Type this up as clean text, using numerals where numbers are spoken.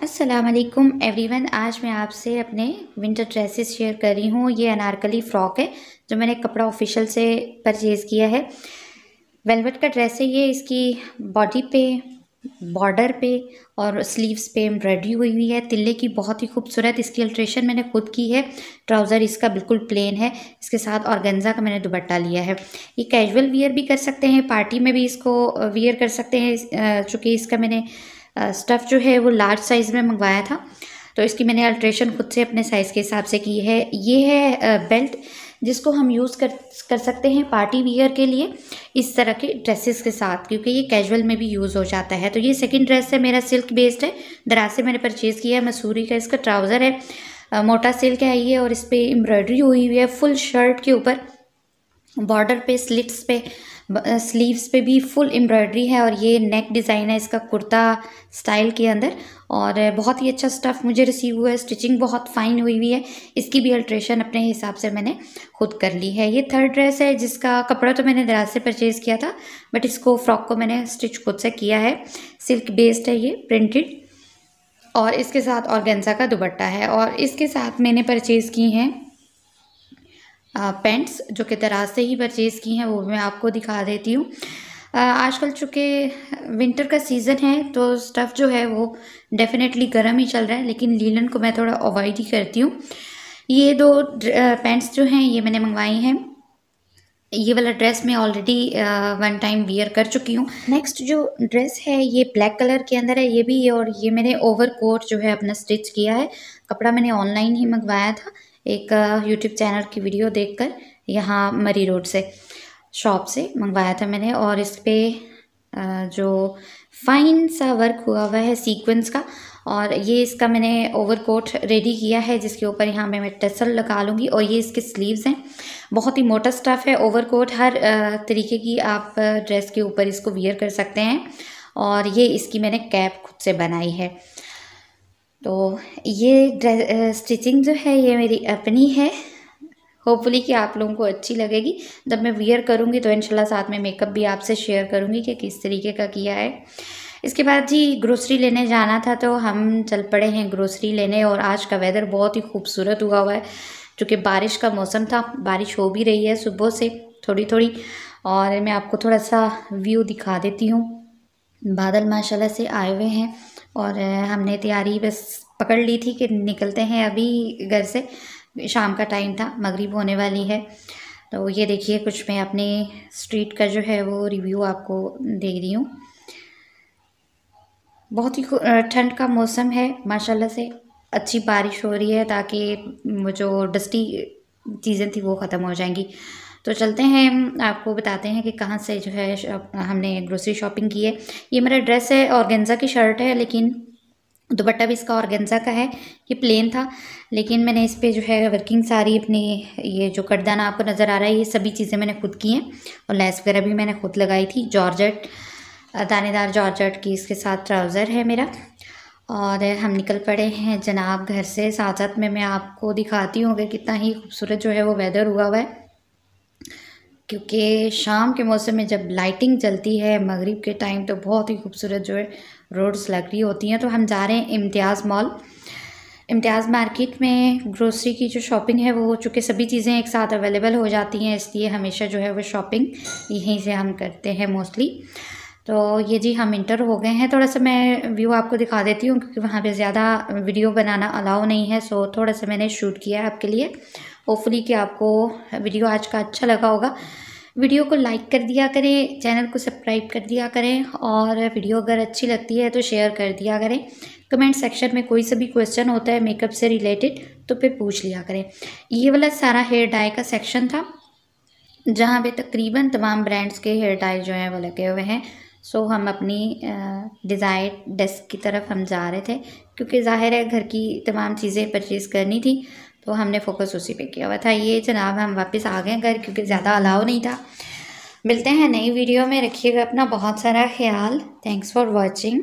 अस्सलाम वालेकुम एवरीवन। आज मैं आपसे अपने विंटर ड्रेसेस शेयर कर रही हूँ। ये अनारकली फ़्रॉक है जो मैंने कपड़ा ऑफिशियल से परचेज़ किया है। वेलवेट का ड्रेस है ये। इसकी बॉडी पे, बॉर्डर पे और स्लीव्स पे एम्ब्रॉयडरी हुई हुई है तिल्ले की, बहुत ही खूबसूरत। इसकी अल्ट्रेशन मैंने खुद की है। ट्राउज़र इसका बिल्कुल प्लेन है। इसके साथ ऑर्गेन्जा का मैंने दुपट्टा लिया है। ये कैजुअल वियर भी कर सकते हैं, पार्टी में भी इसको वियर कर सकते हैं। चूँकि इसका मैंने स्टफ़ जो है वो लार्ज साइज़ में मंगवाया था, तो इसकी मैंने अल्ट्रेशन खुद से अपने साइज़ के हिसाब से की है। ये है बेल्ट, जिसको हम यूज़ कर सकते हैं पार्टी वियर के लिए इस तरह के ड्रेसेस के साथ, क्योंकि ये कैजुअल में भी यूज़ हो जाता है। तो ये सेकंड ड्रेस है मेरा, सिल्क बेस्ड है। दराज से मैंने परचेज़ किया है। मसूरी का इसका ट्राउज़र है, मोटा सिल्क है ये, और इस पर एम्ब्रॉयडरी हुई हुई है फुल शर्ट के ऊपर। बॉर्डर पे, स्लिट्स पे, स्लीव्स पे भी फुल एम्ब्रॉयडरी है। और ये नेक डिज़ाइन है इसका कुर्ता स्टाइल के अंदर, और बहुत ही अच्छा स्टफ़ मुझे रिसीव हुआ है। स्टिचिंग बहुत फाइन हुई हुई है। इसकी भी अल्ट्रेशन अपने हिसाब से मैंने खुद कर ली है। ये थर्ड ड्रेस है जिसका कपड़ा तो मैंने दराज से परचेज़ किया था, बट इसको फ्रॉक को मैंने स्टिच खुद से किया है। सिल्क बेस्ड है ये, प्रिंटेड, और इसके साथ ऑर्गेन्जा का दुपट्टा है। और इसके साथ मैंने परचेज़ की हैं पैंट्स, जो कि दराज से ही परचेज़ की हैं, वो मैं आपको दिखा देती हूँ। आजकल चूँकि विंटर का सीज़न है तो स्टफ़ जो है वो डेफ़िनेटली गर्म ही चल रहा है, लेकिन लीलन को मैं थोड़ा अवॉइड ही करती हूँ। ये दो पैंट्स जो हैं ये मैंने मंगवाई हैं। ये वाला ड्रेस मैं ऑलरेडी वन टाइम वियर कर चुकी हूँ। नेक्स्ट जो ड्रेस है ये ब्लैक कलर के अंदर है ये भी, और ये मैंने ओवर कोट जो है अपना स्टिच किया है। कपड़ा मैंने ऑनलाइन ही मंगवाया था, एक यूट्यूब चैनल की वीडियो देखकर, यहाँ मरी रोड से शॉप से मंगवाया था मैंने। और इस पर जो फाइन सा वर्क हुआ हुआ है सीक्वेंस का, और ये इसका मैंने ओवरकोट रेडी किया है, जिसके ऊपर यहाँ मैं टसल लगा लूँगी। और ये इसके स्लीव्स हैं। बहुत ही मोटा स्टफ़ है। ओवरकोट हर तरीके की आप ड्रेस के ऊपर इसको वियर कर सकते हैं। और ये इसकी मैंने कैप खुद से बनाई है। तो ये स्टिचिंग जो है ये मेरी अपनी है। होपफुली कि आप लोगों को अच्छी लगेगी। जब मैं वियर करूँगी तो इंशाल्लाह साथ में मेकअप भी आपसे शेयर करूँगी कि किस तरीके का किया है। इसके बाद जी ग्रोसरी लेने जाना था, तो हम चल पड़े हैं ग्रोसरी लेने। और आज का वेदर बहुत ही खूबसूरत हुआ हुआ है, क्योंकि बारिश का मौसम था। बारिश हो भी रही है सुबह से थोड़ी थोड़ी। और मैं आपको थोड़ा सा व्यू दिखा देती हूँ। बादल माशाल्लाह से आए हुए हैं, और हमने तैयारी बस पकड़ ली थी कि निकलते हैं अभी घर से। शाम का टाइम था, मगरिब होने वाली है। तो ये देखिए कुछ मैं अपने स्ट्रीट का जो है वो रिव्यू आपको दे रही हूँ। बहुत ही ठंड का मौसम है माशाल्लाह से। अच्छी बारिश हो रही है ताकि वो जो डस्टी चीज़ें थी वो ख़त्म हो जाएंगी। तो चलते हैं, आपको बताते हैं कि कहाँ से जो है हमने ग्रोसरी शॉपिंग की है। ये मेरा ड्रेस है, ऑर्गेन्जा की शर्ट है, लेकिन दुपट्टा भी इसका ऑर्गेन्जा का है। ये प्लेन था, लेकिन मैंने इस पर जो है वर्किंग सारी अपनी, ये जो कटदाना आपको नज़र आ रहा है, ये सभी चीज़ें मैंने खुद की हैं। और लेस वगैरह भी मैंने खुद लगाई थी। जॉर्जेट, दानेदार जॉर्जेट की इसके साथ ट्राउज़र है मेरा। और हम निकल पड़े हैं जनाब घर से। साथ साथ में मैं आपको दिखाती हूँ कि कितना ही खूबसूरत जो है वो वेदर हुआ हुआ है, क्योंकि शाम के मौसम में जब लाइटिंग जलती है मगरिब के टाइम, तो बहुत ही खूबसूरत जो है रोड्स लग रही होती हैं। तो हम जा रहे हैं इम्तियाज़ मॉल। इम्तियाज़ मार्केट में ग्रोसरी की जो शॉपिंग है वो, चूँकि सभी चीज़ें एक साथ अवेलेबल हो जाती हैं, इसलिए हमेशा जो है वो शॉपिंग यहीं से हम करते हैं मोस्टली। तो ये जी हम इंटर हो गए हैं। थोड़ा सा मैं व्यू आपको दिखा देती हूँ, क्योंकि वहाँ पे ज़्यादा वीडियो बनाना अलाउ नहीं है। सो थोड़ा सा मैंने शूट किया है आपके लिए। होपफुली कि आपको वीडियो आज का अच्छा लगा होगा। वीडियो को लाइक कर दिया करें, चैनल को सब्सक्राइब कर दिया करें, और वीडियो अगर अच्छी लगती है तो शेयर कर दिया करें। कमेंट सेक्शन में कोई सा भी क्वेश्चन होता है मेकअप से रिलेटेड तो फिर पूछ लिया करें। ये वाला सारा हेयर डाई का सेक्शन था, जहाँ पे तकरीबन तमाम ब्रांड्स के हेयर डाई जो हैं वो लगे हुए हैं। सो हम अपनी डिज़ायर डेस्क की तरफ हम जा रहे थे, क्योंकि ज़ाहिर है घर की तमाम चीज़ें परचेज़ करनी थी, तो हमने फोकस उसी पे किया हुआ था। ये जनाब हम वापस आ गए घर, क्योंकि ज़्यादा अलाउ नहीं था। मिलते हैं नई वीडियो में। रखिएगा अपना बहुत सारा ख्याल। Thanks for watching.